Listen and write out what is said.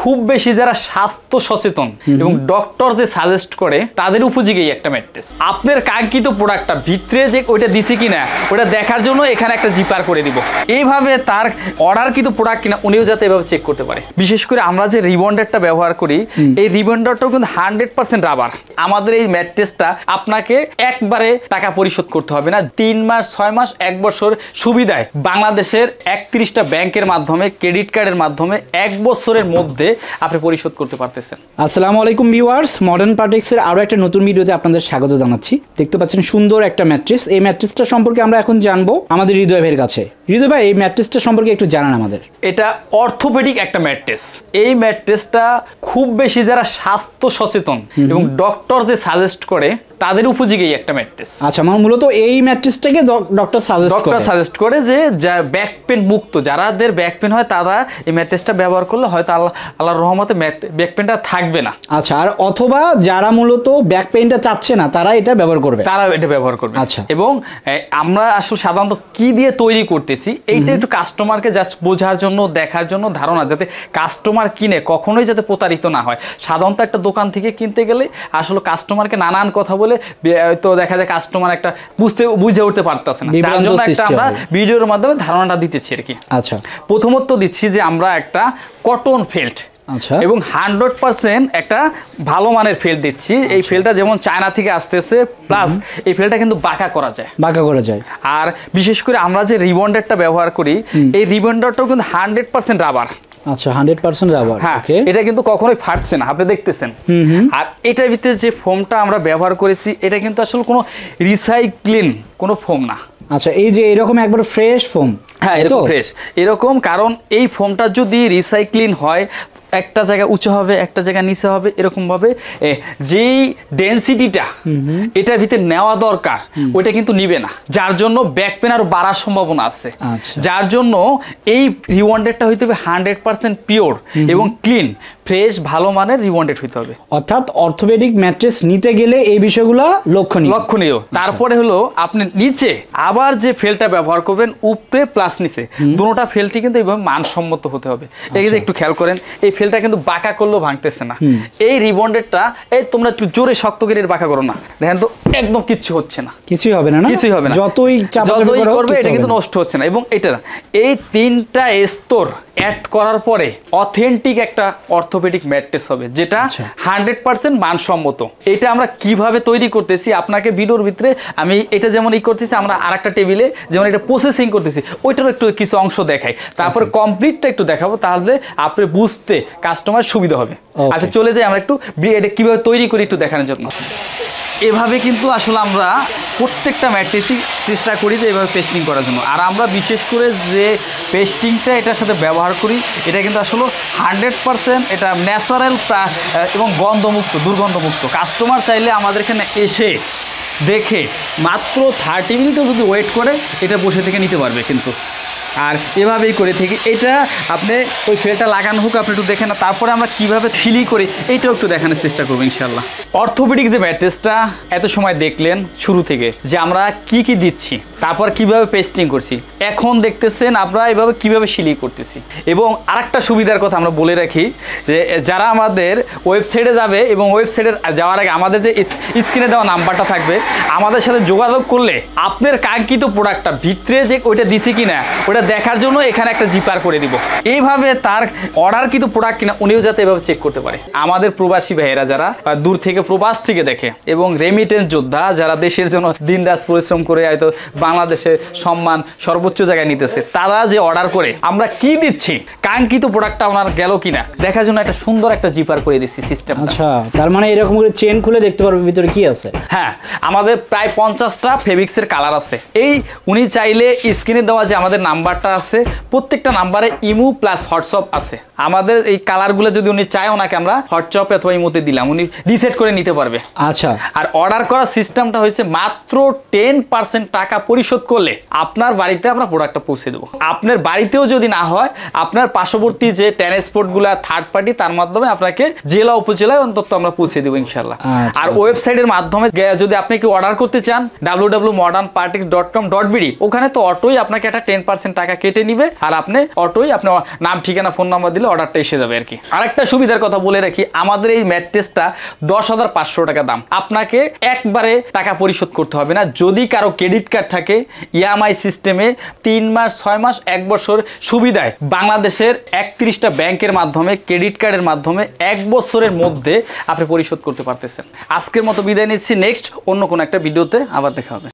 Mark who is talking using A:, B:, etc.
A: খুব বেশি যারা স্বাস্থ্য সচেতন এবং ডক্টর যে সাজেস্ট করে তাদের উপযোগী একটা ম্যাট্রেস। আপনার কাঙ্ক্ষিত প্রোডাক্টটা ভিতরে যে ওইটা দিছি কিনা ওটা দেখার জন্য এখানে একটা জিপার করে দিব। এইভাবে তার অর্ডারকৃত প্রোডাক্ট কিনা উনিও যাতে এভাবে চেক করতে পারে। বিশেষ করে আমরা যে রিবন্ডারটা ব্যবহার করি এই রিবন্ডারটাও কিন্তু 100% রাবার। আমাদের এই ম্যাট্রেসটা আপনাকে একবারে টাকা পরিশোধ করতে হবে না, 3 মাস 6 মাস 1 বছর সুবিধায় বাংলাদেশের 31টা ব্যাংকের মাধ্যমে ক্রেডিট কার্ডের মাধ্যমে 1 বছরের মধ্যে আপনি পরিশোধ করতে পারতেছেন।
B: আসসালামু আলাইকুম ভিউয়ার্স, মডার্ন পার্টিক্সের আরো একটা নতুন ভিডিওতে আপনাদের স্বাগত জানাচ্ছি। দেখতে পাচ্ছেন সুন্দর একটা ম্যাট্রেস। এই ম্যাট্রেসটা সম্পর্কে আমরা এখন জানবো আমাদের হৃদয় ভাইয়ের কাছে। হৃদয় ভাই, এই ম্যাট্রেসটা সম্পর্কে একটু জানান আমাদের।
A: এটা অর্থোপেডিক একটা ম্যাট্রেস। এই ম্যাট্রেসটা খুব বেশি যারা স্বাস্থ্য সচেতন এবং ডক্টর যে সাজেস্ট করে তাদের উপযোগী একটা ম্যাট্রেস।
B: আচ্ছা, মূলত এই ম্যাট্রেসটাকে ডক্টর সাজেস্ট করে
A: যে ব্যাক পেন মুক্ত যাদের ব্যাক পেন হয় তারা এই ম্যাট্রেসটা ব্যবহার করলে হয়তো আল্লাহর রহমতে ব্যাক পেনটা থাকবে না।
B: আচ্ছা, আর অথবা যারা মূলত ব্যাক পেনটা চাচ্ছে না তারা এটা ব্যবহার করবে।
A: আচ্ছা, এবং আমরা আসলে সাধারণত কি দিয়ে তৈরি করতেছি এইটা একটু কাস্টমারকে জাস্ট বোঝার জন্য, দেখার জন্য, ধারণা যাতে কাস্টমার কিনে কখনোই যাতে প্রতারিত না হয়। সাধারণত একটা দোকান থেকে কিনতে গেলে আসলে কাস্টমারকে নানান কথা বলে তো দেখা যায় কাস্টমার একটা বুঝে উঠতে পারতেছে না। তার জন্য একটা আমরা ভিডিওর মাধ্যমে ধারণাটা দিতেছি আর কি।
B: আচ্ছা,
A: প্রথমত দিচ্ছি যে আমরা একটা কটন ফেল্ট এবং 100% একটা ভালো মানের ফেল্ট দিচ্ছি। এই ফেল্টটা যেমন চায়না থেকে আসতেছে, প্লাস এই ফেল্টটা কিন্তু বাঁকা করা যায়। আর বিশেষ করে আমরা যে রিবন্ডারটা ব্যবহার করি এই রিবন্ডারটাও কিন্তু 100% রাবার।
B: আচ্ছা, 100% রাবার।
A: ওকে, এটা কিন্তু কখনোই ফাটছে না, আপনি দেখতেছেন। আর এটার ভিতরে যে ফোমটা আমরা ব্যবহার করেছি এটা কিন্তু আসলে কোনো রিসাইক্লিং কোনো ফোম না।
B: আচ্ছা, এই যে এরকম একবার ফ্রেশ ফোম।
A: হ্যাঁ, এরকম ফ্রেশ, এরকম। কারণ এই ফোমটা যদি রিসাইক্লিং হয় একটা জায়গা উঁচু হবে, একটা জায়গা নিচে হবে, এরকম ভাবে যেই ডেনসিটিটা এটার ভিতরে নেওয়া দরকার ওইটা কিন্তু নিবে না, যার জন্য ব্যাক পেন আরো বাড়ার সম্ভাবনা আছে। যার জন্য এই রিবন্ডেডটা হইতে হবে 100% পিওর এবং ক্লিন, ফ্রেশ, ভালো মানের রিবন্ডেড হইতে হবে।
B: অর্থাৎ অর্থোপেডিক ম্যাট্রেস নিতে গেলে এই বিষয়গুলো লক্ষণীয়।
A: তারপরে হলো আপনি নিচে আবার যে ফেলটা ব্যবহার করবেন, উপরে প্লাস নিচে দুটোটা ফেলটি কিন্তু এইভাবে মানসম্মত হতে হবে। এগুলো একটু খেয়াল করেন, এই ফেলটা কিন্তু বাঁকা করলেও ভাঙতেছে না। এই রিবন্ডেডটা এই তোমরা একটু জোরে শক্ত করে বাঁকা করো না, দেখেন তো একদম কিচ্ছু হচ্ছে না,
B: কিছুই হবে না, যতই
A: করবে এটা কিন্তু নষ্ট হচ্ছে না। এবং এটা এই 3টা স্তর অ্যাড করার পরে অথেন্টিক একটা অর্থোপেডিক ম্যাট্রেস হবে, যেটা 100% মানসম্মত। এটা আমরা কিভাবে তৈরি করতেছি আপনাকে ভিডিওর ভিতরে আমি এটা যেমন করতেছি, আমরা আরেকটা টেবিলে যেমন এটা প্রসেসিং করতেছি ওইটারও একটু কিছু অংশ দেখাই, তারপরে কমপ্লিটটা একটু দেখাবো, তাহলে আপনি বুঝতে কাস্টমার সুবিধা হবে। আচ্ছা, চলে যাই আমরা একটু এটা কিভাবে তৈরি করি একটু দেখানোর জন্য। এভাবে কিন্তু আসলে আমরা প্রত্যেকটা ম্যাট্রেসই চেষ্টা করি যে এভাবে পেস্টিং করার জন্য। আর আমরা বিশেষ করে যে পেস্টিংটা এটার সাথে ব্যবহার করি এটা কিন্তু আসলে 100% এটা ন্যাচারাল এবং গন্ধমুক্ত, দুর্গন্ধমুক্ত। কাস্টমার চাইলে আমাদের এখানে এসে দেখে মাত্র 30 মিনিটও যদি ওয়েট করে এটা বসে থেকে নিতে পারবে কিন্তু। আর এভাবেই করে থাকি। এটা আপনি ওই ফেলটা লাগানো হোক, আপনি একটু দেখেন না, তারপরে আমরা কিভাবে ফিলি করি এইটাও একটু দেখানোর চেষ্টা করবো ইনশাল্লাহ। অর্থোপেডিক যে ম্যাট্রেসটা এত সময় দেখলেন শুরু থেকে যে আমরা কি কি দিচ্ছি, তারপর কিভাবে পেস্টিং করছি, এখন দেখতেছেন আমরা এভাবে কিভাবে সিলি করতেছি। এবং আরেকটা সুবিধার কথা আমরা বলে রাখি যে যারা আমাদের ওয়েবসাইটে যাবে এবং ওয়েবসাইটে যাওয়ার আগে আমাদের যে স্ক্রিনে দেওয়া নাম্বারটা থাকবে, আমাদের সাথে যোগাযোগ করলে আপনার কাঙ্ক্ষিত প্রোডাক্টটা ভিতরে যে ওইটা দিছি কিনা ওটা দেখার জন্য এখানে একটা জিপার করে দিব। এইভাবে তার অর্ডারকৃত প্রোডাক্ট কিনা উনিও যাতে এভাবে চেক করতে পারে। আমাদের প্রবাসী ভাইয়েরা যারা দূর থেকে প্রবাস থেকে দেখে এবং রেমিটেন্স যোদ্ধা যারা দেশের জন্য দিনরাত পরিশ্রম করে হয়তো বাংলাদেশের সম্মান সর্বোচ্চ জায়গায় নিতেছে, তারা যে অর্ডার করে আমরা কি দিচ্ছি, কাঙ্ক্ষিত প্রোডাক্টটা ওনার গেল কিনা দেখার জন্য একটা সুন্দর একটা জিপার করে দিচ্ছি সিস্টেম।
B: আচ্ছা, তার মানে এরকম করে চেন খুলে দেখতে পারবে ভিতরে কি আছে।
A: হ্যাঁ, আমাদের প্রায় 50টা ফেব্রিক্সের কালার আছে। এই উনি চাইলে স্ক্রিনে দেওয়া যে আমাদের নাম্বারটা আছে, প্রত্যেকটা নাম্বারে ইমো প্লাস হোয়াটসঅ্যাপ আছে। আমাদের এই কালারগুলো যদি উনি চায় ওনাকে আমরা হোয়াটসঅ্যাপে অথবা ইমোতে দিলাম, উনি রিসেট করে নিতে পারবে।
B: আচ্ছা,
A: আর অর্ডার করার সিস্টেমটা হয়েছে মাত্র 10% টাকা পরিশোধ করলে আপনার বাড়িতে আমরা প্রোডাক্টটা পৌঁছে দেবো। আপনার বাড়িতেও যদি না হয়, আপনার পার্শ্ববর্তী যে ট্রান্সপোর্টগুলো থার্ড পার্টি তার মাধ্যমে আপনাকে জেলা উপজেলায় অন্তত আমরা পৌঁছে দেবো ইনশাল্লাহ। আর ওয়েবসাইটের মাধ্যমে যদি আপনি কি অর্ডার করতে চান www.modernpartix.com.bd, ওখানে তো অটোই আপনাকে একটা 10% টাকা কেটে নিবে। আর আপনি অটোই আপনার নাম ঠিকানা ফোন নাম্বার দিলে অর্ডারটা এসে যাবে আর কি। আরেকটা সুবিধার কথা বলে রাখি, আমাদের এই ম্যাট্রেসটা 10,500 টাকা দাম। আপনাকে একবারে টাকা পরিশোধ করতে হবে না। যদি কারো ক্রেডিট কার্ড থাকে, ইএমআই সিস্টেমে 3 মাস, 6 মাস, 1 বছর সুবিধায় বাংলাদেশের 31টা ব্যাংকের মাধ্যমে, ক্রেডিট কার্ডের মাধ্যমে 1 বছরের মধ্যে আপনি পরিশোধ করতে পারতেছেন। আজকের মতো বিদায় নিচ্ছি, নেক্সট অন্য কোনো একটা ভিডিওতে আবার দেখা হবে।